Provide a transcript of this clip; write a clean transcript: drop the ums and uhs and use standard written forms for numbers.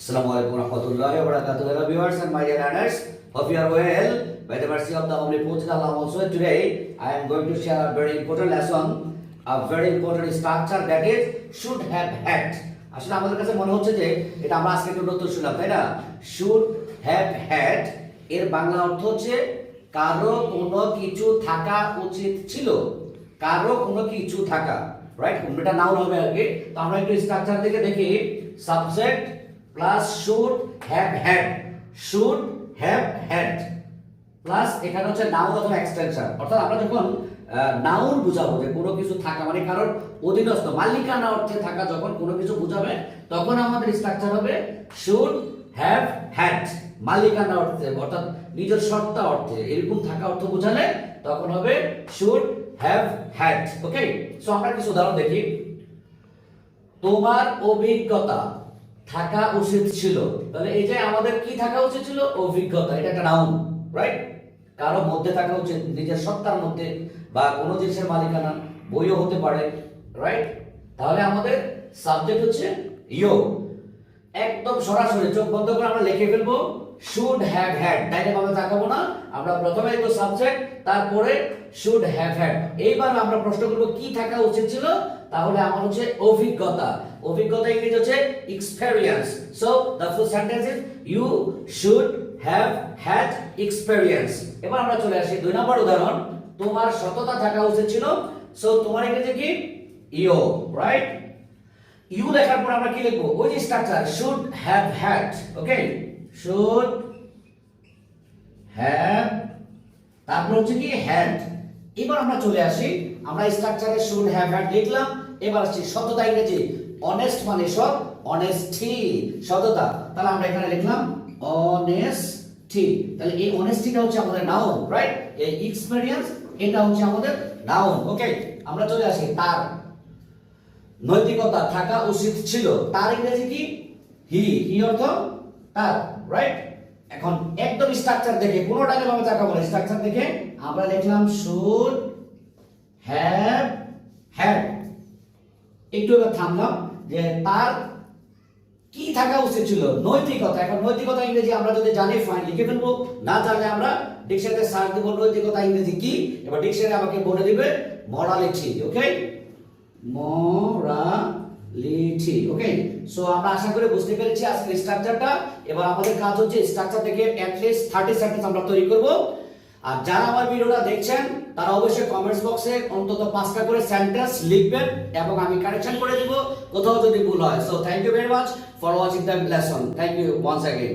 Assalamualaikum warahmatullahi wabarakatuh. Hello viewers and my dear learners. Hope you are well. By the mercy of the Omnipotent Allah also today I am going to share a very important lesson, a very important structure that is should have had. আসলে আমাদের কাছে মনে হচ্ছে যে এটা আমরা আজকে একটু নতুন শুনলাম, তাই না? should have had এর বাংলা অর্থ হচ্ছে কারো কোনো কিছু থাকা উচিত ছিল, কারো কোনো কিছু থাকা, রাইট? এটা নাউন হবে আগে। তো আমরা একটু স্ট্রাকচার থেকে দেখি। Subject plus should have had, should have had plus এখানে হচ্ছে নাউন অথবা এক্সটেনশন। অর্থাৎ আমরা যখন নাউন বুঝাবো যে কোনো কিছু থাকা মানে কারোর অধীনস্থ মালিকানা অর্থে থাকা, যখন কোনো কিছু বুঝাবে তখন আমাদের স্ট্রাকচার হবে should have had। মালিকানা অর্থে অর্থাৎ নিজের সত্তা অর্থে এরকম থাকা অর্থ বোঝালে তখন হবে should have had। Okay, so আমরা কিছু উদাহরণ দেখি। তোমার অভিজ্ঞতা থাকা উচিত ছিল, তাহলে এই যে আমাদের কি থাকা উচিত ছিল? অভিজ্ঞতা। এটা একটা নাউন, রাইট? কারো মধ্যে থাকা উচিত, নিজের সত্তার মধ্যে, বা কোনো জিনিসের মালিকানা, বইও হতে পারে, রাইট? তাহলে আমাদের সাবজেক্ট হচ্ছে ইউ। একদম সরাসরি চোখ বন্ধ করে আমরা লিখে ফেলবো should have had। ডাইরেক্ট ভাবে তাকাবো না, আমরা প্রথমে লিখব সাবজেক্ট, তারপরে should have had। এইবার আমরা প্রশ্ন করব কি থাকা উচিত ছিল, তাহলে আমার হচ্ছে অভিজ্ঞতা। অভিজ্ঞতা ইংরেজি হচ্ছে experience। So the full sentence is you should have had experience। এবার আমরা চলে আসি 2 নম্বর উদাহরণ। তোমার সততা থাকা উচিত ছিল। সো তোমার ইংরেজি কি? you, right? you লেখার পর আমরা কি লিখবো? ওই যে structure should have had। Okay, should have, তারপর হচ্ছে কি had। এবার আমরা চলে আসি, আমরা স্ট্রাকচারে should have had লিখলাম। এবার আসছি সততা ইংরেজি honest মানে সৎ, honesty সততা। তাহলে আমরা এখানে লিখলাম honesty। তাহলে এই honestyটা হচ্ছে আমাদের নাউন, রাইট? এই experience এটা হচ্ছে আমাদের নাউন। ওকে, আমরা চলে আসি তার নৈতিকতা থাকা উচিত ছিল। তার ইংরেজি কি? হি। হি অর্থ তার, রাইট? এখন একদম স্ট্রাকচার দেখে কোনো ডাইরেক্ট ভাবে তাকাবো না, স্ট্রাকচার দেখে আমরা লিখলাম should have had। একটু এবার থামলাম যে তার কি থাকা উচিত ছিল? নৈতিকতা। এখন নৈতিকতা ইংরেজি আমরা যদি জানি ফাইন লিখে ফেলবো, না জানলে আমরা ডিকশনারিতে সার্চ দেব নৈতিকতা ইংরেজি কি। এবার ডিকশনারি আমাকে বলে দিবে মরালিটি। ওকে, মরালিটি। ওকে, সো আমরা আশা করি বুঝতে পেরেছি আজকের স্ট্রাকচারটা। এবার আমাদের কাজ হচ্ছে স্ট্রাকচার থেকে অ্যাট লিস্ট 30 সেন্টেন্স আমরা তৈরি করব। আর যারা আমার ভিডিওটা দেখছেন তারা অবশ্যই কমেন্টস বক্সে অন্তত 5টা করে সেন্টেন্স লিখবেন এবং আমি কারেকশন করে দেব কোথাও যদি ভুল হয়। So thank you very much for watching the lesson. Thank you once again.